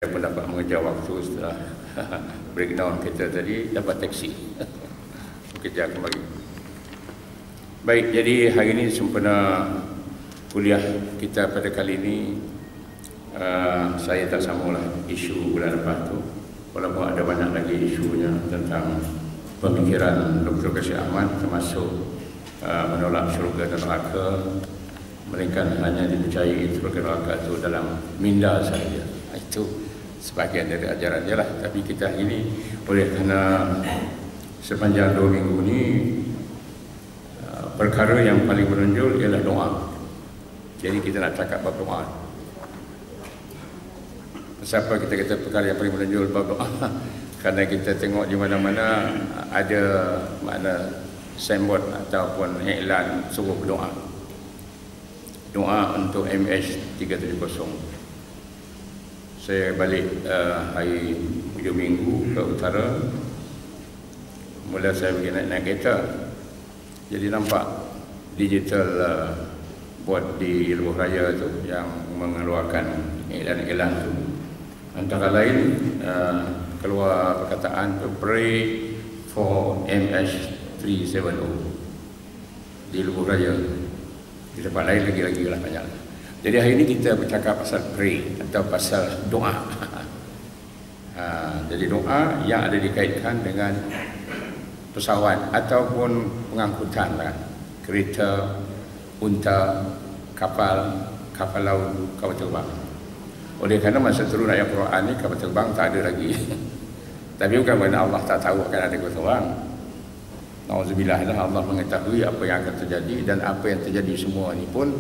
pun dapat mengejar waktu setelah breakdown kita tadi, dapat taksi bekerja kembali. Baik, jadi hari ini sempena kuliah kita pada kali ini. Saya tak sambunglah isu bulan lepas tu, walaupun ada banyak lagi isunya tentang pemikiran Dr. Kashif Ahmad, termasuk menolak syurga dan neraka, melainkan hanya dipercayai syurga dan neraka itu dalam minda saja. Itu sebahagian dari ajaran dia lah. Tapi kita ini oleh kerana sepanjang 2 minggu ini perkara yang paling menonjol ialah doa. Jadi kita nak cakap bab doa. Siapa kita kata perkara yang paling menonjol bab doa? Kerana kita tengok di mana-mana ada makna signboard ataupun iklan suruh berdoa. Doa untuk MH370. Saya balik hari hujung minggu ke utara. Mula saya pergi naik kereta. Jadi nampak digital board di Lebuh Raya tu yang mengeluarkan iklan-iklan tu. Antara lain keluar perkataan tu, pray for MH370 di Lebuh Raya. Di tempat lain lagi lah banyak. Jadi hari ini kita bercakap pasal pray atau pasal doa. Jadi doa yang ada dikaitkan dengan pesawat ataupun pengangkutan lah. Kereta, unta, kapal laut, kapal terbang. Oleh kerana masa turun ayat Quran ni kapal terbang tak ada lagi. Tapi bukan kerana Allah tak tahu akan ada kapal terbang. Nauzubillah lah, Allah mengetahui apa yang akan terjadi, dan apa yang terjadi semua ni pun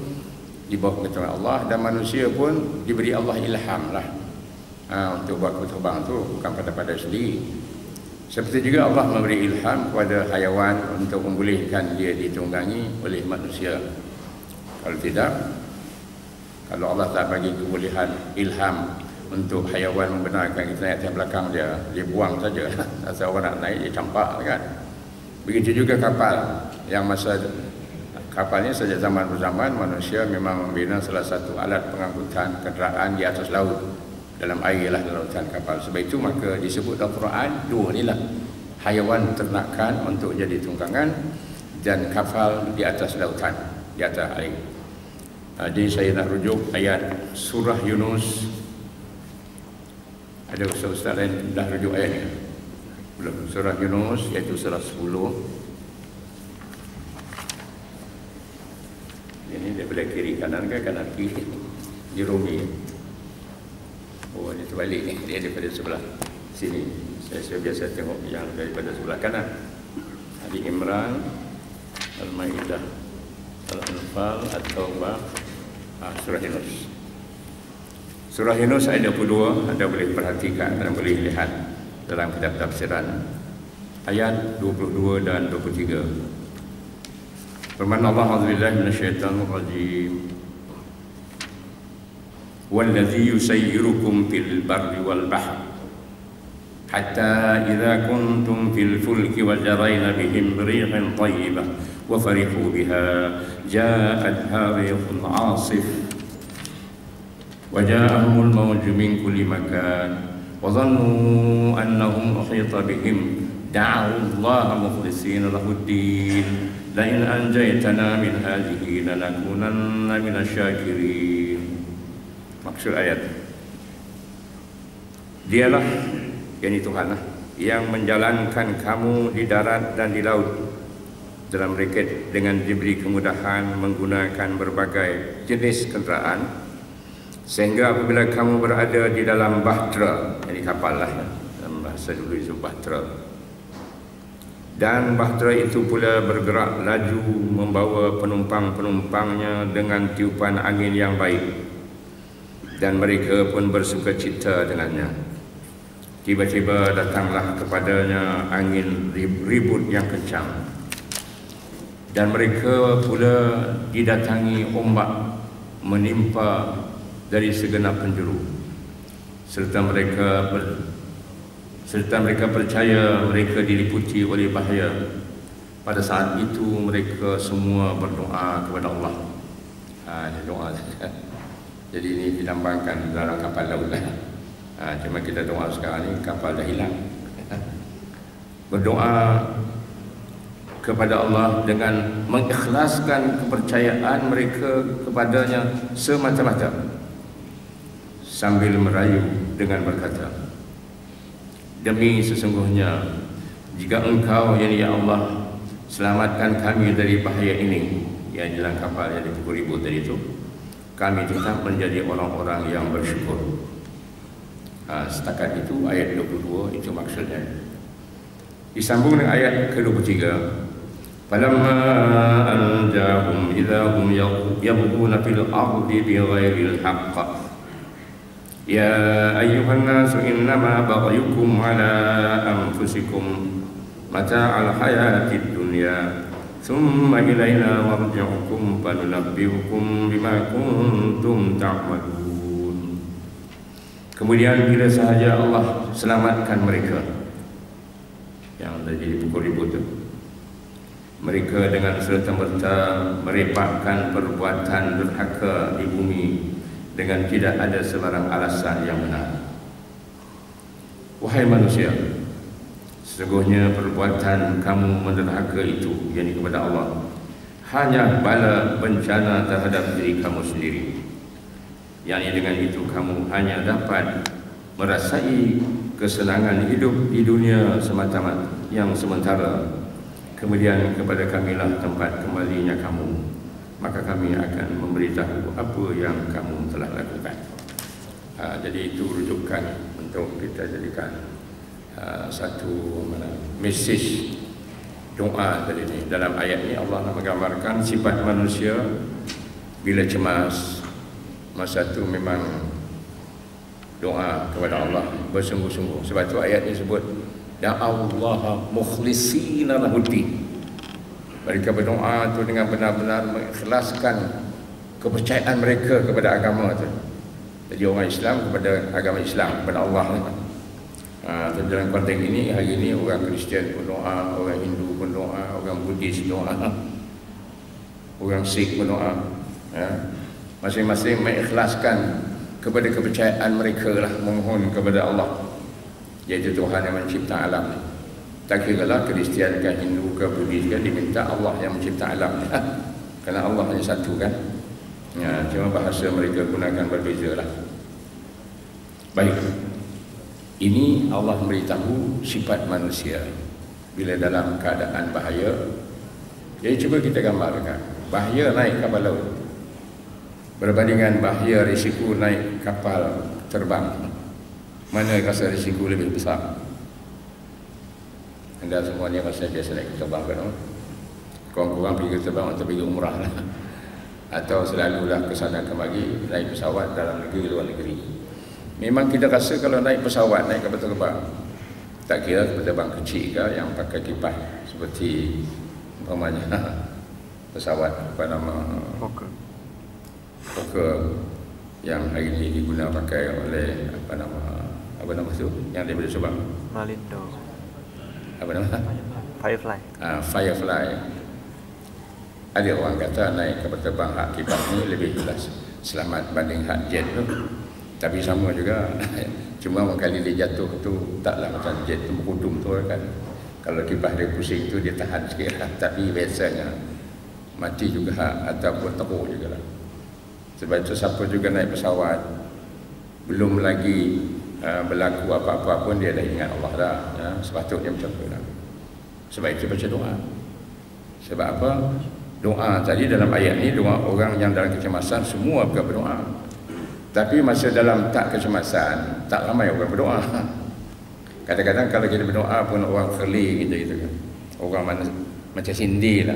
di bawah pengetahuan Allah, dan manusia pun diberi Allah ilham lah untuk buat kapal terbang tu, bukan pada sendiri. Seperti juga Allah memberi ilham kepada haiwan untuk membolehkan dia ditunggangi oleh manusia. Kalau tidak, kalau Allah tak bagi kebolehan ilham untuk haiwan membenarkan kita naik atas belakang dia buang saja. Asal orang nak naik, dia campak kan. Begitu juga kapal, yang masa kapalnya sejak zaman berzaman manusia memang membina salah satu alat pengangkutan kenderaan di atas laut, dalam air lah, dalam lautan kapal. Sebab itu maka disebut dalam Quran dua ni lah, haiwan ternakan untuk jadi tunggangan dan kapal di atas lautan, di atas air. Jadi saya nak rujuk ayat surah Yunus. Ada ustaz-ustaz lain dah rujuk ayat ni? Belum. Surah Yunus iaitu surah 10. Ini daripada kiri kanan ke kanan kiri? Jerumi. Oh, ini terbalik ni. Dia daripada sebelah sini. Saya biasa tengok yang daripada sebelah kanan. Ali Imran, Al-Maidah, Al-Anfal, At-Taubah, surah Yunus. Surah Yunus ayat 22, Anda boleh perhatikan dan boleh lihat dalam kitab tafsiran ayat 22 dan 23. Firman Allah, a'udzubillahi minasyaitonir rajim. Wallazi yusayyirukum fil barri wal bahr hatta idza kuntum fil fulki wa jarayna bihim rihan tayyibah wa farihu biha ja'atha rihun 'asif wa ja'ahumul mawju min kulli makan wa dhannu annahum uhita bihim da'u Allah mukhlishina lahuddin la in anjaytana min hadhihi lanakunanna minasyakirin. Maksud ayat, dialah, yakni Tuhan lah, yang menjalankan kamu di darat dan di laut dalam reket dengan diberi kemudahan menggunakan berbagai jenis kenderaan, sehingga apabila kamu berada di dalam bahtera, yakni kapal lah, dalam bahasa dulu itu bahtera, dan bahtera itu pula bergerak laju membawa penumpang-penumpangnya dengan tiupan angin yang baik, dan mereka pun bersuka cita dengannya. Tiba-tiba datanglah kepadanya angin ribut yang kencang, dan mereka pula didatangi ombak menimpa dari segenap penjuru, serta mereka percaya mereka diliputi oleh bahaya. Pada saat itu mereka semua berdoa kepada Allah. Ini doa. Jadi ini dilambangkan dalam kapal laut lah. Cuma kita doa sekarang ni kapal dah hilang. Berdoa kepada Allah dengan mengikhlaskan kepercayaan mereka kepadanya semata-mata, sambil merayu dengan berkata, demi sesungguhnya jika engkau ya Allah selamatkan kami dari bahaya ini, yang dalam kapal yang dipukul ribut tadi itu, kami tetap menjadi orang-orang yang bersyukur. Setakat itu ayat 22 itu maksudnya. Disambung dengan ayat ke-23, falamma anjahum idza hum yabghuna fil ardi bighairil haqq ya ayyuhan nasu innama baghyukum ala anfusikum mata'al hayatid dunya thumma ilayna marji'ukum fanunabbi'ukum bima kuntum ta'malun. Kemudian bila sahaja Allah selamatkan mereka yang tadi dipukul ribut itu, mereka dengan serta-merta merebakkan perbuatan durhaka di bumi dengan tidak ada sebarang alasan yang benar. Wahai manusia, sesungguhnya perbuatan kamu mendurhaka itu, yakni kepada Allah, hanya bala bencana terhadap diri kamu sendiri. Yakni dengan itu kamu hanya dapat merasai kesenangan hidup di dunia semata-mata yang sementara. Kemudian kepada kamilah tempat kembalinya kamu, maka kami akan memberitahu apa yang kamu telah lakukan. Jadi itu rujukan untuk kita jadikan satu mesej doa tadi ini. Dalam ayat ini Allah nak menggambarkan sifat manusia bila cemas, masa itu memang doa kepada Allah bersungguh-sungguh. Sebab itu ayat ini sebut da'allaha mukhlishina lahuddin. Mereka berdoa itu dengan benar-benar mengikhlaskan kepercayaan mereka kepada agama itu. Jadi orang Islam kepada agama Islam, kepada Allah. Dalam konteks ini, hari ini orang Kristian pun doa, orang Hindu pun doa, orang Buddhis doa, orang Sikh pun doa. Masing-masing mengikhlaskan kepada kepercayaan mereka lah, memohon kepada Allah, iaitu Tuhan yang mencipta alam. Tak kira lah Kristian ke Hindu ke Buddhis kan, diminta Allah yang mencipta alam. Kerana Allah hanya satu kan. Cuma bahasa mereka gunakan berbeza lah. Baik, ini Allah memberitahu sifat manusia bila dalam keadaan bahaya. Jadi cuba kita gambarkan bahaya naik kapal laut berbandingan bahaya risiko naik kapal terbang. Mana rasa risiko lebih besar? Anda semuanya rasa biasa naik terbang kan? Korang-korang pergi terbang atau pergi umrah lah, atau selalulah ke sana kemari naik pesawat dalam negeri luar negeri. Memang kita rasa kalau naik pesawat, naik kapal terbang, tak kira kapal terbang kecil ke yang pakai kipas seperti umpamanya pesawat apa nama Fokker yang hari ini digunakan pakai oleh apa nama tu yang daripada Subang, Malindo, apa nama? Firefly. Firefly. Ada orang kata naik kapal terbang hak kipas ni lebih jelas selamat banding hak jet tu. Tapi sama juga. Cuma kali dia jatuh tu taklah macam jet tu berkudung tu kan. Kalau kipas dia pusing tu dia tahan sikit lah. Tapi biasanya mati juga ataupun teruk juga lah. Sebab itu siapa juga naik pesawat, belum lagi berlaku apa-apa pun dia dah ingat Allah dah. Sepatutnya macam tu lah. Sebab itu baca doa. Sebab apa? Doa tadi dalam ayat ni, doa orang yang dalam kecemasan semua berdoa. Tapi masa dalam tak kecemasan, tak ramai orang berdoa. Kadang-kadang kalau kita berdoa pun orang kerli gitu kan. Orang mana macam sindi lah.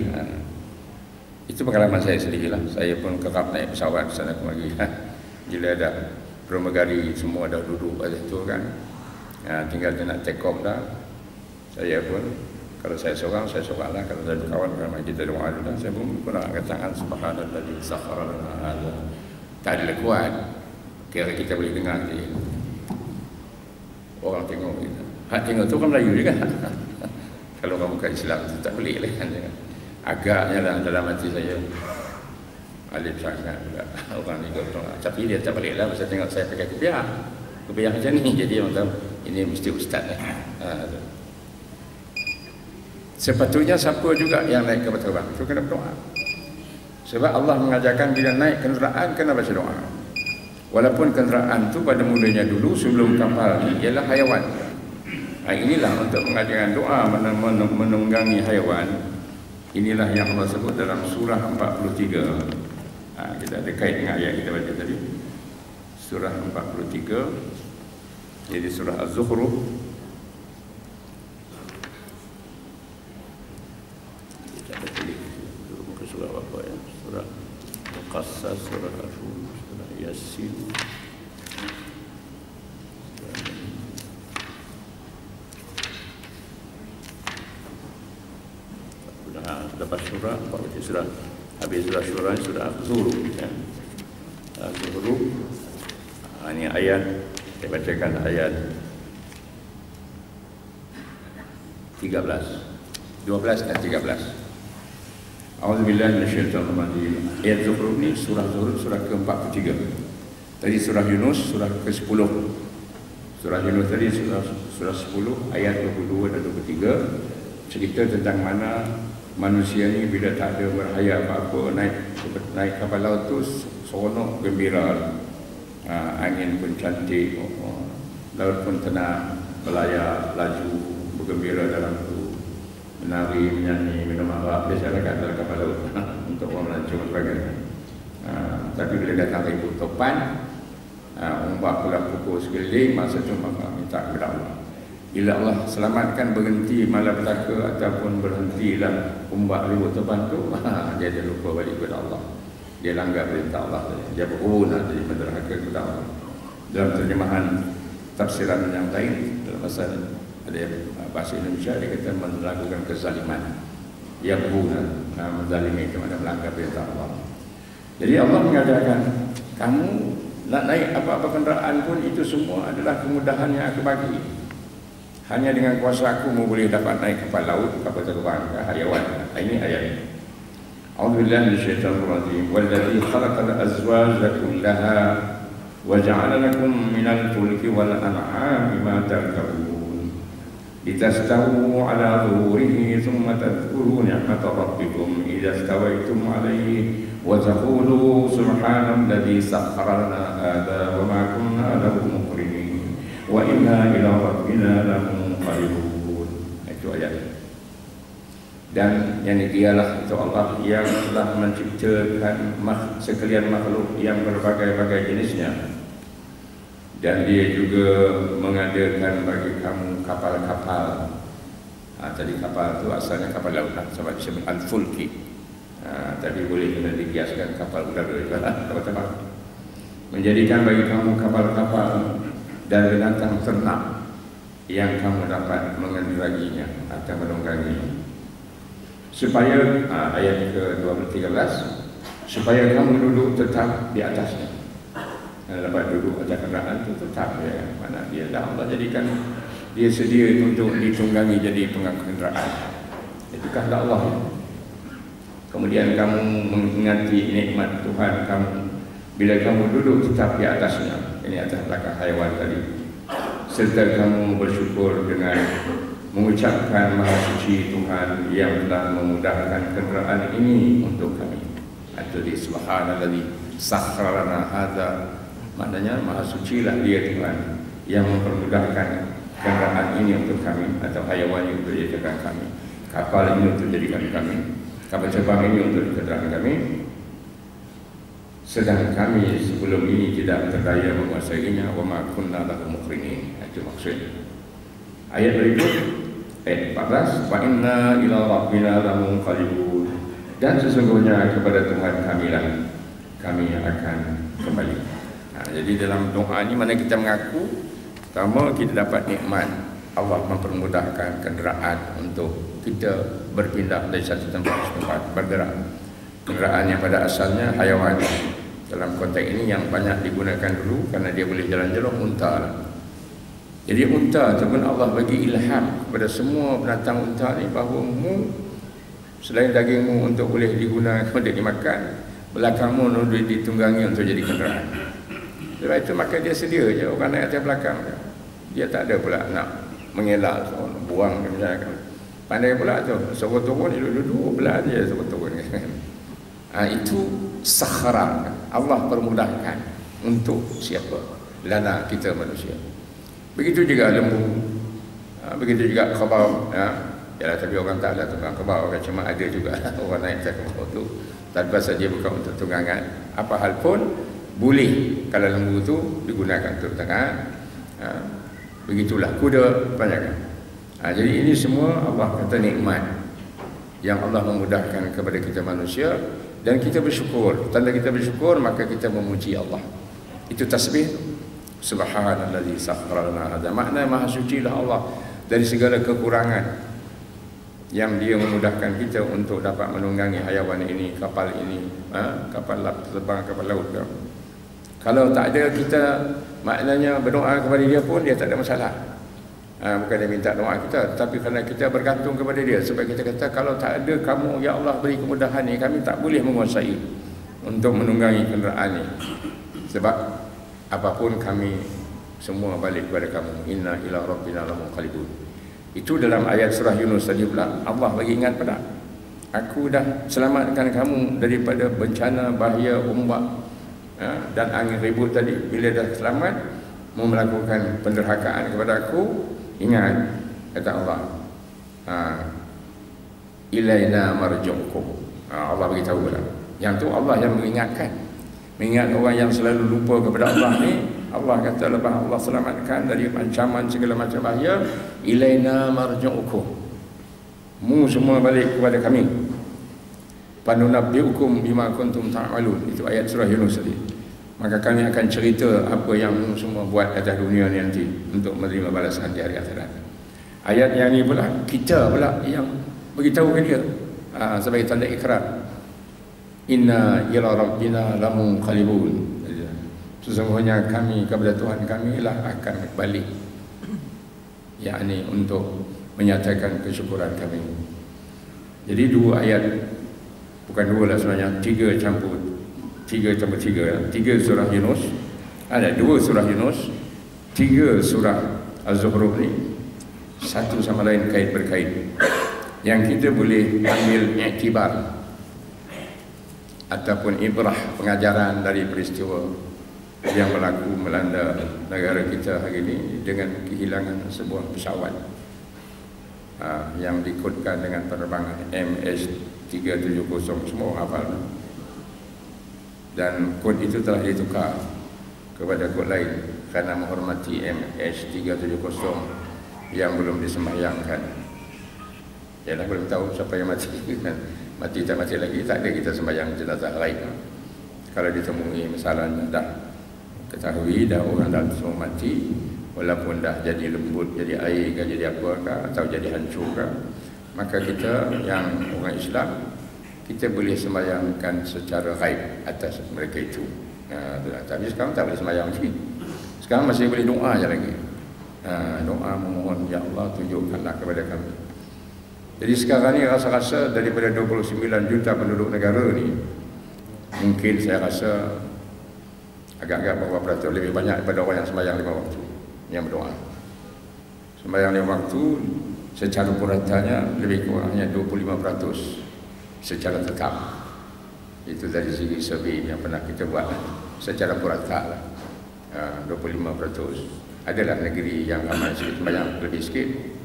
Itu pengalaman saya sendiri lah. Saya pun kerap naik pesawat sana kemari. Bila ada pramugari semua dah duduk pada situ kan. Tinggal dia nak take off dah. Saya pun kalau saya seorang lah. Kalau ada kawan ramai kita doa dulu. Saya pun menggunakan tangan subhanalladzi sakhkhara lana hadza. Tak ada kuat. Kira kita boleh dengar je. Orang tengok kita. Hak tengok tu kan Melayu juga. Kalau orang bukan Islam tu tak boleh lah. Agaknya dalam hati saya alim sangat juga. Orang ni gotong. Tapi dia tak boleh lah. Masa tengok saya pakai kopiah. kebayang macam ni, jadi orang tahu ini mesti ustaz ni. Sepatutnya siapa juga yang naik kapal terbang itu kena berdoa. Sebab Allah mengajarkan bila naik kenderaan kena baca doa. Walaupun kenderaan tu pada mulanya dulu sebelum kapal ni ialah haiwan. Inilah untuk mengajarkan doa menunggangi haiwan. Inilah yang Allah sebut dalam surah 43. Kita ada kait dengan ayat kita baca tadi. Surah 43. Jadi surah Az-Zukhruf. Kita ada pilih muka surah apa ya? Surah Al-Qassas, surah Al-Rum, surah Yasin. Lepas surah, surah habis surah surah Az-Zukhruf ya. Az-Zukhruf. Ini ayat, saya bacakan ayat 13, 12 dan 13. A'udzubillahi minasyaitonirrajim. Ayat Zukhruf ni surah Zukhruf surah ke-43. Tadi surah Yunus surah ke-10. Surah Yunus tadi surah 10 ayat 22 dan 23 cerita tentang mana manusia ni bila tak ada berhayat apa-apa naik kapal laut tu seronok gembira. Angin pun cantik, laut pun tenang, berlayar, laju, bergembira dalam tu, menari, menyanyi, minum arak, biasalah kat dalam kapal laut untuk orang melancong dan sebagainya. Tapi bila datang ribut topan, ombak pula pukul sekeliling, masa tu maka minta kepada Allah. Bila Allah selamatkan berhenti malapetaka ataupun berhentilah ombak ribut topan tu, dia dah lupa balik kepada Allah. Dia langgar perintah Allah. Dia berguna jadi menderhaka kepada Allah. Dalam terjemahan tafsiran yang lain dalam bahasa Indonesia dia kata melakukan kezaliman. Dia berguna menzalimi itu mana melanggar perintah Allah. Jadi Allah mengajarkan kamu nak naik apa-apa kenderaan pun itu semua adalah kemudahan yang aku bagi. Hanya dengan kuasa aku boleh dapat naik kapal laut, kapal terbang, haiwan. Ini ayat ini. أعوذ بالله من الشيطان الرجيم والذي خلق الأزواج كلها وجعل لكم من الفلك والأنعام ما تركبون لتستووا على ظهوره ثم تذكروا نعمة ربكم إذا استويتم عليه وتقولوا سبحان الذي سخر لنا هذا وما كنا له مقرنين وإنا إلى ربنا لمنقلبون. Itu ayat. Dan yang dialah itu Allah yang telah menciptakan sekalian makhluk yang berbagai-bagai jenisnya. Dan dia juga mengadakan bagi kamu kapal-kapal. Tadi kapal itu asalnya kapal laut, sebab disebut al-fulki. Tapi boleh kita dikiaskan kapal udara juga, kapal terbang. Menjadikan bagi kamu kapal-kapal dan binatang ternak yang kamu dapat mengendalinya atau menungganginya. Supaya ayat ke-13 supaya kamu duduk tetap di atasnya. Dapat duduk atas kenderaan itu tetap ya. Mana dia dah Allah jadikan dia sedia untuk ditunggangi jadi pengangkut kenderaan. Itu kehendak Allah. Kemudian kamu mengingati nikmat Tuhan kamu bila kamu duduk tetap di atasnya. Ini atas belakang haiwan tadi. Serta kamu bersyukur dengan mengucapkan Maha Suci Tuhan yang telah memudahkan kenderaan ini untuk kami. Jadi subhanalladzi sakhkhara lana hadza, maknanya Maha Suci lah dia Tuhan yang mempermudahkan kenderaan ini untuk kami atau haiwan ini untuk dijadikan kami, kapal ini untuk dijadikan kami, kapal terbang ini untuk kenderaan kami. Sedang kami sebelum ini tidak berdaya menguasainya, wa ma kunna lahu muqrinin. Itu maksudnya. Ayat berikut ayat 14, wa inna ila rabbina lamunqalibun, dan sesungguhnya kepada Tuhan kamilah kami akan kembali. Jadi dalam doa ini mana kita mengaku pertama kita dapat nikmat Allah mempermudahkan kenderaan untuk kita berpindah dari satu tempat ke tempat, bergerak. Kenderaan yang pada asalnya haiwan. Dalam konteks ini yang banyak digunakan dulu kerana dia boleh jalan-jalan, unta. Jadi unta ataupun Allah bagi ilham kepada semua binatang unta ni bahawa selain dagingmu untuk boleh digunakan untuk dimakan, belakangmu boleh ditunggangi untuk jadi kenderaan. Sebab itu maka dia sedia je orang naik atas belakang dia tak ada pula nak mengelak buang misalkan. Pandai pula tu suruh turun dia duduk belah dia suruh turun itu sakhara Allah permudahkan untuk siapa lana kita manusia. Begitu juga lembu, begitu juga kebau ya, tapi orang tak ada tukang kebau kan, cuma ada juga orang naik atas kebau tu tanpa saja bukan untuk tunggangan. Apa hal pun boleh kalau lembu tu digunakan untuk tangan. Begitulah kuda panjang. Jadi ini semua Allah kata nikmat yang Allah memudahkan kepada kita manusia, dan kita bersyukur. Tanda kita bersyukur maka kita memuji Allah. Itu tasbih. Subhanallazi sakhkhara lana hadza. Makna maha sucilah Allah dari segala kekurangan yang dia memudahkan kita untuk dapat menunggangi hayawan ini, kapal ini, kapal terbang, kapal laut. Kalau tak ada kita, maknanya berdoa kepada dia pun dia tak ada masalah. Bukan dia minta doa kita, tapi kerana kita bergantung kepada dia. Sebab kita kata kalau tak ada kamu ya Allah beri kemudahan ni, kami tak boleh menguasai untuk menunggangi kenderaan ni. Sebab apapun kami semua balik kepada kamu. Inna ila rabbina lamunqalibun. Itu dalam ayat surah Yunus tadi pula Allah bagi ingat pada aku dah selamatkan kamu daripada bencana bahaya ombak dan angin ribut tadi. Bila dah selamat mau melakukan penderhakaan kepada aku, ingat kata Allah, ilaina marji'ukum. Allah beritahu pula. Yang tu Allah yang mengingatkan. Mengingat orang yang selalu lupa kepada Allah ni, Allah kata lepas Allah selamatkan dari ancaman segala macam bahaya, ilaina marji'ukum. Mu semua balik kepada kami. Panunabbiukum bima kuntum ta'malun. Itu ayat surah Yunus tadi. Maka kami akan cerita apa yang semua buat atas dunia ni nanti untuk menerima balasan di hari akhirat. Ayat yang ni pula kita pula yang beritahu ke dia sebagai tanda ikrar. Inna ila rabbina lamunqalibun. Sesungguhnya kami kepada Tuhan kami lah akan balik. Yakni untuk menyatakan kesyukuran kami. Jadi dua ayat, bukan dua lah sebenarnya, tiga campur tiga surah Yunus, ada dua surah Yunus, tiga surah Az-Zukhruf ni satu sama lain kait berkait, yang kita boleh ambil iktibar ataupun ibrah pengajaran dari peristiwa yang berlaku melanda negara kita hari ini dengan kehilangan sebuah pesawat yang dikodkan dengan penerbangan MH370, semua hafal. Dan kod itu telah ditukar kepada kod lain kerana menghormati MH370 yang belum disembahyangkan. Yalah, belum tahu siapa yang mati kan. Mati tak mati lagi, tak ada kita sembahyang jenazah lain. Kalau ditemui misalnya dah ketahui dah orang dah semua mati, walaupun dah jadi lembut, jadi air ke, jadi apa atau jadi hancur ke, maka kita yang orang Islam kita boleh sembahyangkan secara ghaib atas mereka itu. Tapi sekarang tak boleh sembahyang lagi. Sekarang masih boleh doa je lagi. Doa memohon, ya Allah tunjukkanlah kepada kami. Jadi sekarang ni rasa-rasa daripada 29 juta penduduk negara ni, mungkin saya rasa agak-agak berapa peratus lebih banyak daripada orang yang sembahyang 5 waktu, yang berdoa. Sembahyang 5 waktu secara puratanya lebih kurangnya 25% secara tetap. Itu dari segi survei yang pernah kita buat secara purata lah. 25%. Adalah negeri yang ramai sikit sembahyang lebih sikit,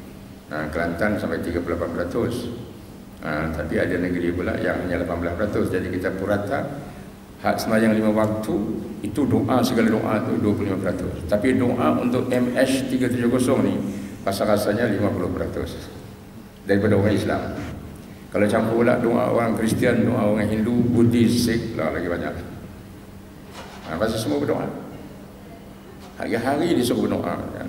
Kelantan sampai 38%. Tapi ada negeri pula yang hanya 18%. Jadi kita purata hak sembahyang 5 waktu itu doa, segala doa itu 25%. Tapi doa untuk MH370 ni rasa-rasanya 50% daripada orang Islam. Kalau campur pula doa orang Kristian, doa orang Hindu, Buddhis, Sikh lah lagi banyak. Pasal semua berdoa. Hari-hari disuruh berdoa kan.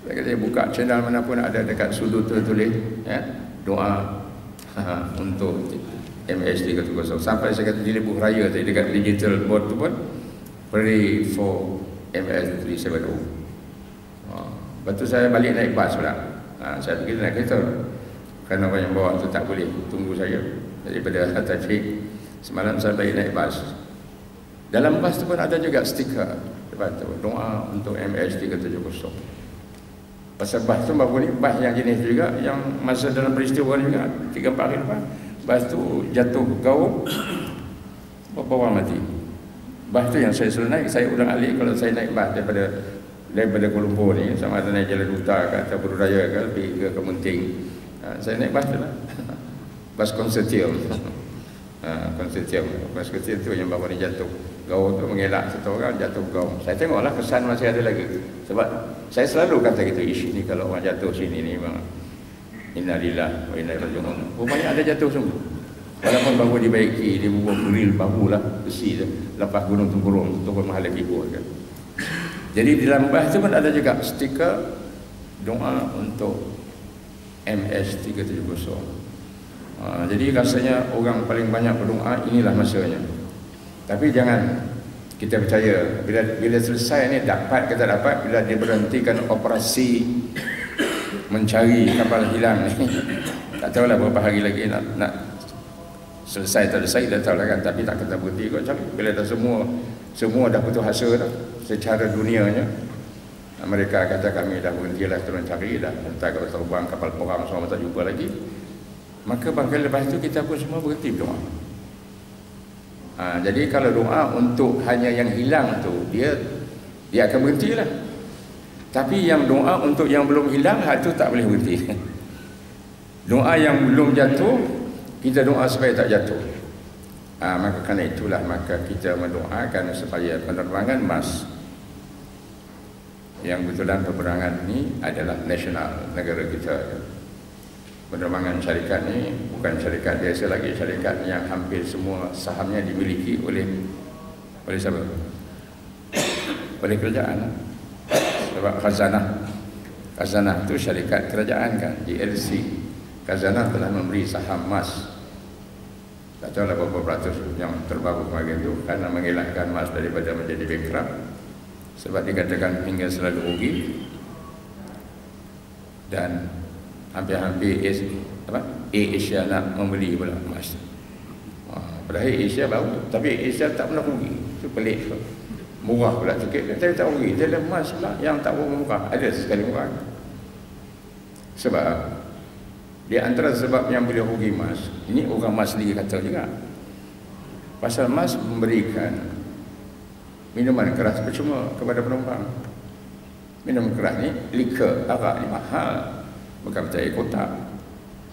Saya buka channel mana pun ada dekat sudut tertulis doa untuk MH370. Sampai saya kata di Lebuh Raya tadi dekat digital board tu pun pray for MH370. Lepas tu saya balik naik bas pula. Saya pergi naik kereta. Kerana orang yang bawa tu tak boleh tunggu saya. Daripada Hatta Cik, semalam saya balik naik bas. Dalam bas tu pun ada juga stiker Lepas tu doa untuk MS370. Pasal bas tu baru ni, bas yang jenis juga, yang masa dalam peristiwa ni juga 3-4 hari lepas, bas tu jatuh gaung, berapa orang mati. Bas tu yang saya selalu naik, saya ulang alik kalau saya naik bas daripada Kuala Lumpur ni, sama ada naik Jalan Duta ke atau Berudaya ke, pergi ke Kementing, saya naik bas tu lah. Bas konsortium. Bas konsortium tu yang baru ni jatuh gaung tu, mengelak satu orang, jatuh gaung. Saya tengoklah kesan masih ada lagi. Sebab saya selalu kata gitu, ish ni kalau orang jatuh sini ni memang innalillah wa inna ilaihi raji'un. Rupanya ada jatuh sungguh. Walaupun baru dibaiki, dia buat grill baru lah, besi tu, lepas gunung tempurung, turun mahal lagi buat kan. Jadi di dalam bas tu pun ada juga stiker doa untuk MS370. Jadi rasanya orang paling banyak berdoa, inilah masanya. Tapi jangan kita percaya bila selesai ni dapat kita dapat, bila dia berhentikan operasi mencari kapal hilang ni, tak tahulah berapa hari lagi nak selesai tak selesai, dah tahu lah kan. Tapi tak kena berhenti kot cari. Bila dah semua dah putus asa dah secara dunianya, mereka kata kami dah berhentilah turun cari, dah entah kalau terbang kapal perang semua tak jumpa lagi, maka bangkali lepas itu kita pun semua berhenti berdoa. Jadi kalau doa untuk hanya yang hilang tu, dia akan berhentilah. Tapi yang doa untuk yang belum hilang, hal tu tak boleh berhenti. Doa yang belum jatuh, kita doa supaya tak jatuh. Maka kerana itulah maka kita mendoakan supaya penerbangan MAS, yang betulan peperangan ni adalah nasional negara kita. Penerbangan syarikat ni bukan syarikat biasa lagi, syarikat yang hampir semua sahamnya dimiliki oleh siapa? Oleh kerajaan. Sebab Khazanah itu syarikat kerajaan kan, GLC. Khazanah telah memberi saham MAS, tak tahu lah berapa peratus yang terbaru kemarin itu, karena mengelakkan MAS daripada menjadi bankrupt. Sebab dikatakan hingga selalu rugi, dan hampir-hampir Asia nak membeli pula emas. Padahal Asia baru, tapi Asia tak pernah rugi. Itu pelik. Murah pula tiket, tapi tak rugi. Dia emas pula yang tak murah. Ada sekali murah. Sebab di antara sebab yang boleh rugi emas, ini orang emas sendiri kata juga, pasal emas memberikan minuman keras percuma kepada penumpang. Minum keras ni, liquor, arak ni mahal, bukan percaya kotak.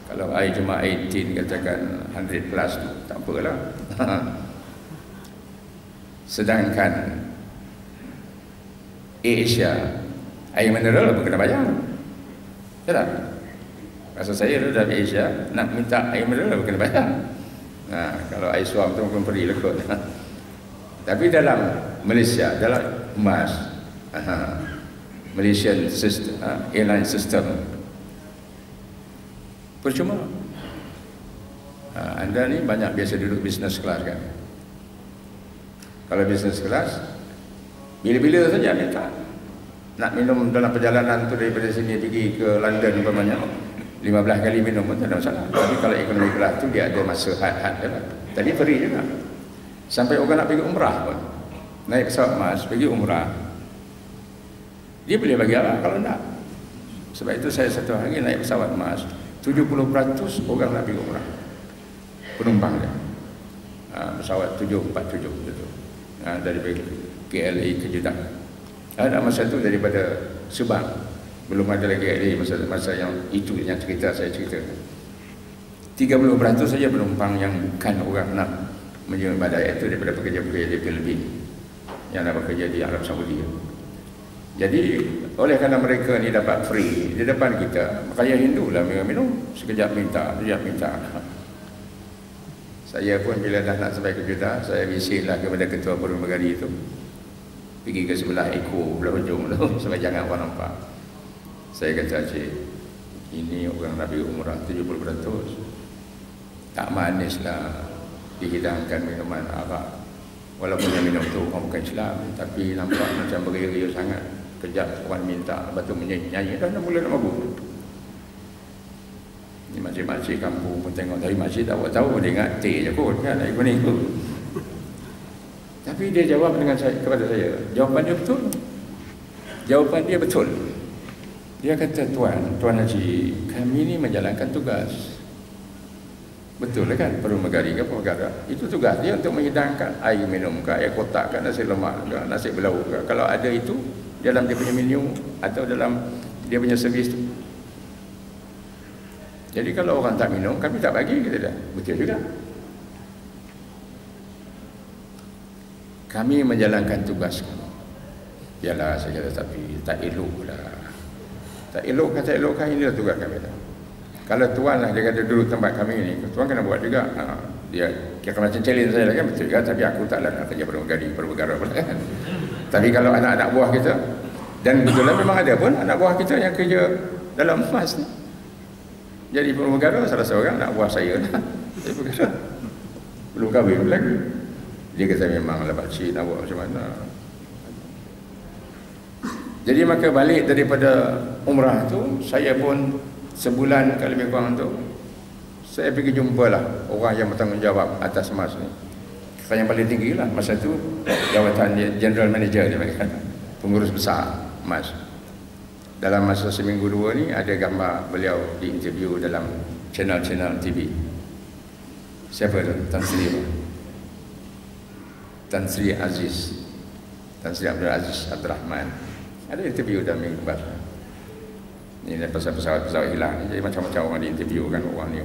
Kalau air cuma air tin katakan 100 plus tu, tak apalah. Sedangkan Asia, air mineral apa kena bayar? Tak? Masa saya dari Asia nak minta air mineral apa kena bayar? Kalau air suam tu pun free lah kot. Tapi dalam Malaysia, dalam MAS, Malaysian system, airline system, percuma. Anda ni banyak biasa duduk business class kan. Kalau business class, bila-bila saja minta. Nak minum dalam perjalanan tu daripada sini pergi ke London umpamanya, 15 kali minum pun tak ada masalah. Tapi kalau ekonomi kelas tu dia ada masa had kan. Tadi free juga. Sampai orang nak pergi umrah pun, naik pesawat MAS pergi umrah, dia boleh bagi apa kalau tak. Sebab itu saya satu hari naik pesawat MAS, 70% orang nak pergi umrah, penumpang dia. Pesawat 747 itu, dari KLA ke Jeddah. Ada masa itu daripada Subang, belum ada lagi KLA masa yang itu yang saya cerita. 30% saja penumpang yang bukan orang nak menyewa badai itu daripada pekerja-pekerja di Filipina yang nak bekerja di Arab Saudi. Jadi oleh kerana mereka ni dapat free di depan kita, makanya Hindu lah minum, sekejap minta. Saya pun bila dah nak sampai ke Jeddah, saya bisinglah kepada ketua pramugari itu, pergi ke sebelah ekor belah hujung tu supaya jangan orang nampak. Saya kata, cik, ini orang Nabi umrah 70%, tak manis lah dihidangkan minuman arak. Walaupun yang minum tu orang bukan Islam, tapi nampak macam beria-ria sangat. Kejap orang minta, lepas tu menyanyi, dah mula nak mabuk. Ni makcik-makcik kampung pun tengok, tapi makcik tak tahu, dia ingat teh je kot kan, air kuning tu. Tapi dia jawab dengan kepada saya, jawapan dia betul. Jawapan dia betul. Dia kata, Tuan Haji, kami ni menjalankan tugas. Betul lah kan? Pramugari ke pergara. Itu tugas dia untuk menghidangkan air minum ke, air kotak ke, nasi lemak ke, nasi belau ke. Kalau ada itu dalam dia punya menu atau dalam dia punya servis tu. Jadi kalau orang tak minum, kami tak bagi, kata dia. Betul juga. Kami menjalankan tugas kami. Yalah, saya kata, tapi tak elok lah. Tak elok, kata elok kan, inilah tugas kami. Kalau tuan lah, dia kata duduk tempat kami ni, tuan kena buat juga. Dia kira macam challenge saya lah kan, betul kan? Tapi aku taklah nak kerja pramugara pula kan. Tapi kalau anak-anak buah kita, dan betul lah memang ada pun anak buah kita yang kerja dalam emas ni. Jadi pramugara salah seorang anak buah saya lah. Saya berkata, belum kahwin lagi. Dia kata memang lah pakcik nak buat macam mana. Jadi maka balik daripada umrah tu, saya pun sebulan kalau lebih kurang tu, saya pergi jumpalah orang yang bertanggungjawab atas emas ni. Yang paling tinggi lah masa tu, jawatan General Manager dia kata, pengurus besar emas. Dalam masa seminggu dua ni ada gambar beliau di interview dalam channel-channel TV. Siapa tu? Tan Sri Aziz, Tan Sri Abdul Aziz Abdul Rahman. Ada interview dalam minggu lepas. Ini pesawat-pesawat hilang ni. Jadi macam-macam orang diinterview kan, orang ni.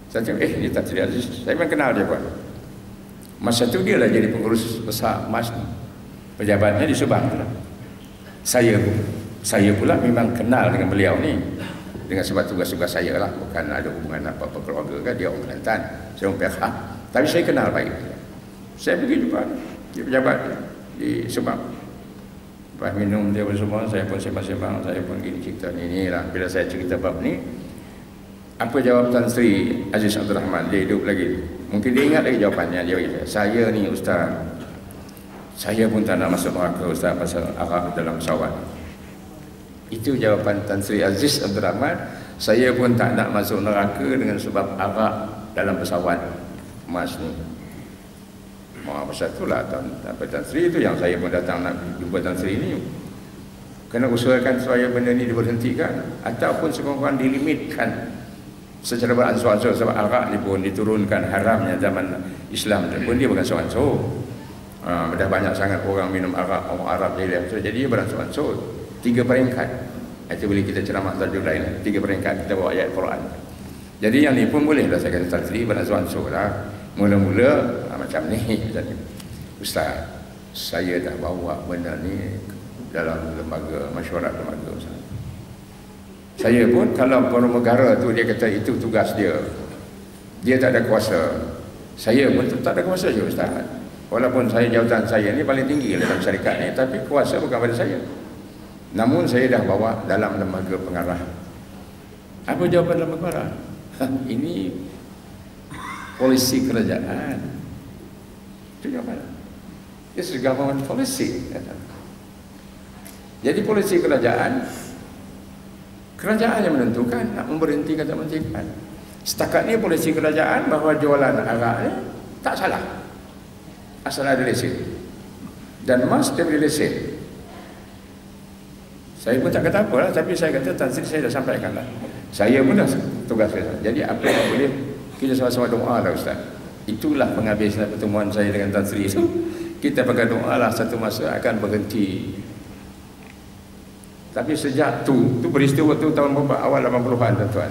Saya cakap, ni Tan Sri Aziz. Saya memang kenal dia pun. Masa tu dia lah jadi pengurus besar emas ni. Pejabatnya di Subang tu lah. Saya pula memang kenal dengan beliau ni. Dengan sebab tugas-tugas saya lah. Bukan ada hubungan apa-apa keluarga kan. Dia orang Kelantan, saya orang Perak. Tapi saya kenal baik. Saya pergi jumpa dia pejabat di Subang. Lepas minum dia semua, saya pun sembang-sembang, saya pun gini cerita ni lah. Bila saya cerita bab ni, apa jawab Tan Sri Aziz Abdul Rahman? Dia hidup lagi. Mungkin dia ingat lagi jawapannya. Dia kata, saya ni Ustaz, saya pun tak nak masuk neraka Ustaz pasal arak dalam pesawat. Itu jawapan Tan Sri Aziz Abdul Rahman. Saya pun tak nak masuk neraka dengan sebab arak dalam pesawat emas ni. Pasal itulah Tan Sri itu yang saya pun datang nak jumpa Tan Sri ni. Kena usahakan supaya benda ni diberhentikan ataupun sekurang-kurang dilimitkan secara beransur-ansur. Sebab arak ni pun diturunkan haramnya zaman Islam pun dia bukan seorang-seorang. Dah banyak sangat orang minum arak, orang Arab jadi dia beransur-ansur. 3 peringkat. Itu boleh kita ceramah tajuk lain. 3 peringkat kita bawa ayat Quran. Jadi yang ni pun boleh lah saya kata Tan Sri beransur-ansur lah. Mula-mula macam ni, Ustaz, saya dah bawa benda ni dalam lembaga mesyuarat lembaga Ustaz. Saya pun kalau pramugara tu dia kata itu tugas dia, dia tak ada kuasa. Saya pun tak ada kuasa juga Ustaz. Walaupun jawatan saya ni paling tinggi dalam syarikat ni, tapi kuasa bukan pada saya. Namun saya dah bawa dalam lembaga pengarah. Apa jawapan lembaga pengarah? Ini polisi kerajaan. Itu jawapan. This is government policy. Jadi polisi kerajaan yang menentukan nak memberhentikan atau menghentikan. Setakat ni polisi kerajaan bahawa jualan arak ni tak salah. Asal ada lesen. Dan emas dia beri lesen. Saya pun tak kata apa lah, tapi saya kata Tan Sri saya dah sampaikan lah. Saya pun dah tugas saya. Jadi apa yang boleh kita sama-sama doa lah Ustaz. Itulah penghabisan pertemuan saya dengan Tan Sri itu. Kita pakai doa lah satu masa akan berhenti. Tapi sejak tu peristiwa tu tahun berapa? Awal 80-an tuan-tuan.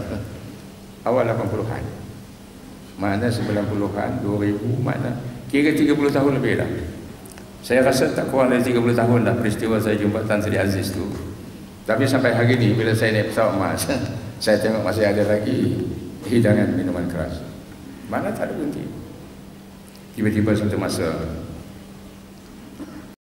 Awal 80-an. Mana 90-an, 2000, mana? Kira 30 tahun lebih dah. Saya rasa tak kurang dari 30 tahun dah peristiwa saya jumpa Tan Sri Aziz tu. Tapi sampai hari ni bila saya naik pesawat emas, saya tengok masih ada lagi hidangan minuman keras. Mana tak ada berhenti. Tiba-tiba satu masa